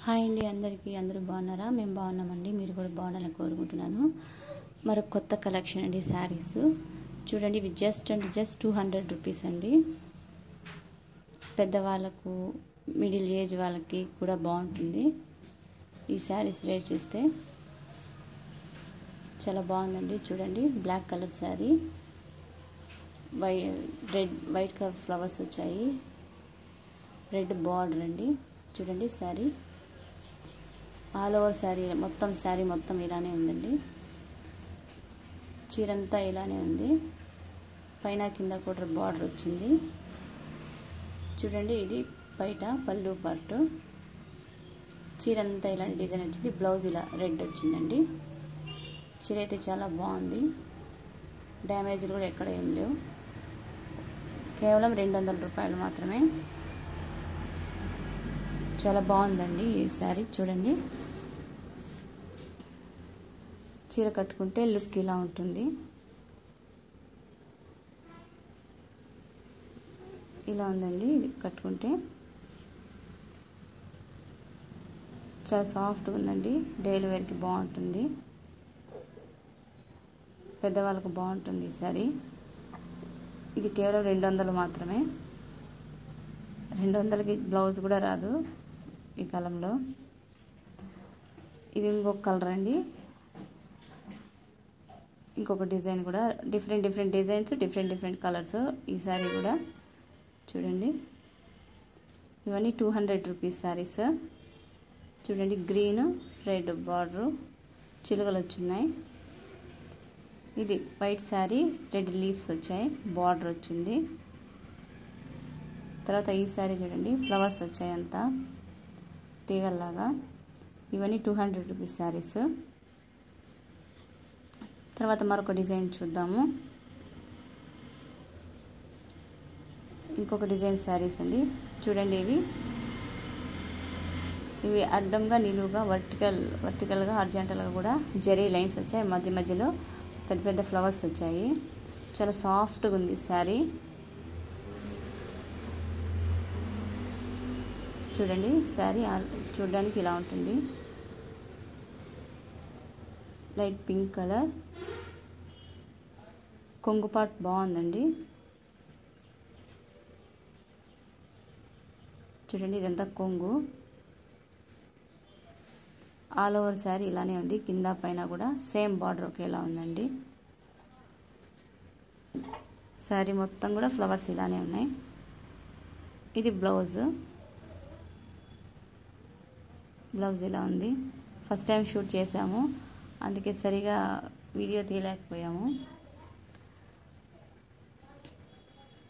Hi అండి, అందరూ బాగున్నారా? మేము బాగున్నామండి. మీరు కూడా బాగుండాలని కోరుకుంటున్నాను. మరొక కొత్త కలెక్షన్ అండి శారీస్ చూడండి. ఇవి జస్ట్ 200 రూపీస్ అండి. పెద్దవాళ్ళకు, మిడిల్ ఏజ్ వాళ్ళకి కూడా బాగుంటుంది. ఈ శారీస్ వేర్ చేస్తే చాలా బాగుందండి. చూడండి, black colour sari, white colour flowers వచ్చాయి, రెడ్ బార్డర్ అండి. చూడండి, శారీ ఆల్ ఓవర్ శారీ మొత్తం ఇలానే ఉందండి. చీరంతా ఇలానే ఉంది, పైన కింద కూడా బార్డర్ వచ్చింది. చూడండి, ఇది బయట పళ్ళు పార్ట్. చీరంతా ఇలాంటి డిజైన్ వచ్చింది. బ్లౌజ్ ఇలా రెడ్ వచ్చిందండి. చీర అయితే చాలా బాగుంది. డ్యామేజ్లు కూడా ఎక్కడ ఏం లేవు. కేవలం 200 రూపాయలు మాత్రమే. చాలా బాగుందండి ఈ శారీ. చూడండి, చీర కట్టుకుంటే లుక్ ఇలా ఉంటుంది. ఇలా ఉందండి ఇది కట్టుకుంటే. చాలా సాఫ్ట్గా ఉందండి. డైలీ వేర్కి బాగుంటుంది, పెద్దవాళ్ళకు బాగుంటుంది ఈ శారీ. ఇది కేవలం 200 మాత్రమే. 200కి బ్లౌజ్ కూడా రాదు ఈ కాలంలో. ఇది ఇంకొక కలర్ అండి, ఇంకొక డిజైన్ కూడా. డిఫరెంట్ డిజైన్స్, డిఫరెంట్ కలర్స్ ఈ శారీ కూడా. చూడండి, ఇవన్నీ 200 రూపీస్ శారీస్. చూడండి, గ్రీన్ రెడ్ బార్డర్, చిలుకలు వచ్చున్నాయి. ఇది వైట్ శారీ, రెడ్ లీవ్స్ వచ్చాయి, బార్డర్ వచ్చింది. తర్వాత ఈ శారీ చూడండి, ఫ్లవర్స్ వచ్చాయి అంతా తీగల్లాగా. ఇవన్నీ 200 రూపీస్ శారీస్. తర్వాత మరొక డిజైన్ చూద్దాము. ఇంకొక డిజైన్ శారీస్ అండి. చూడండి, ఇవి అడ్డంగా, నిలువుగా, వర్టికల్గా, హారిజాంటల్గా కూడా జరీ లైన్స్ వచ్చాయి. మధ్యలో పెద్ద ఫ్లవర్స్ వచ్చాయి. చాలా సాఫ్ట్గా ఉంది శారీ. చూడండి, శారీ చూడడానికి ఇలా ఉంటుంది. లైట్ పింక్ కలర్, కొంగు పార్ట్ బాగుందండి. చూడండి, ఇదంతా కొంగు. ఆల్ ఓవర్ శారీ ఇలానే ఉంది. కింద పైన కూడా సేమ్ బార్డర్ ఒకేలా ఉందండి. శారీ మొత్తం కూడా ఫ్లవర్స్ ఇలానే ఉన్నాయి. ఇది బ్లౌజ్ ఇలా ఉంది. ఫస్ట్ టైం షూట్ చేసాము, అందుకే సరిగా వీడియో తీయలేకపోయాము.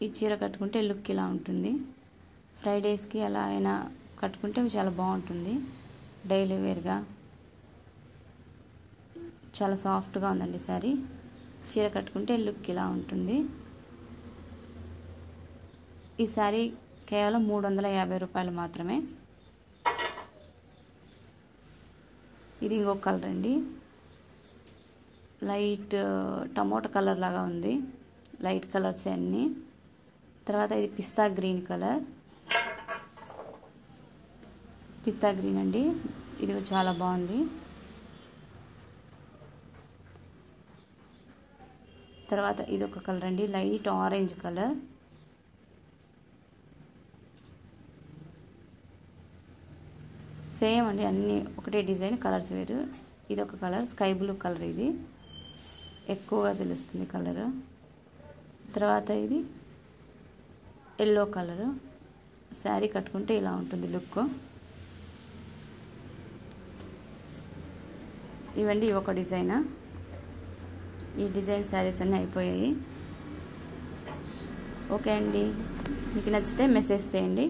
ఈ చీర కట్టుకుంటే లుక్ ఇలా ఉంటుంది. ఫ్రైడేస్కి అలా అయినా కట్టుకుంటే చాలా బాగుంటుంది. డైలీ వేర్గా చాలా సాఫ్ట్గా ఉందండి శారీ. చీర కట్టుకుంటే లుక్ ఇలా ఉంటుంది. ఈ శారీ కేవలం 350 రూపాయలు మాత్రమే. ఇది ఇంకొక కలర్ అండి, లైట్ టమోటా కలర్ లాగా ఉంది. లైట్ కలర్స్ అన్నీ. తర్వాత ఇది పిస్తా గ్రీన్ కలర్, పిస్తా గ్రీన్ అండి. ఇది చాలా బాగుంది. తర్వాత ఇది ఒక కలర్ అండి, లైట్ ఆరెంజ్ కలర్. సేమ్ అండి, అన్నీ ఒకటే డిజైన్, కలర్స్ వేరు. ఇది ఒక కలర్, స్కై బ్లూ కలర్, ఇది ఎక్కువగా తెలుస్తుంది కలర్. తర్వాత ఇది ఎల్లో కలర్. శారీ కట్టుకుంటే ఇలా ఉంటుంది లుక్. ఇవండి ఒక డిజైన్. ఈ డిజైన్ శారీస్ అన్నీ అయిపోయాయి. ఓకే అండి, మీకు నచ్చితే మెసేజ్ చేయండి.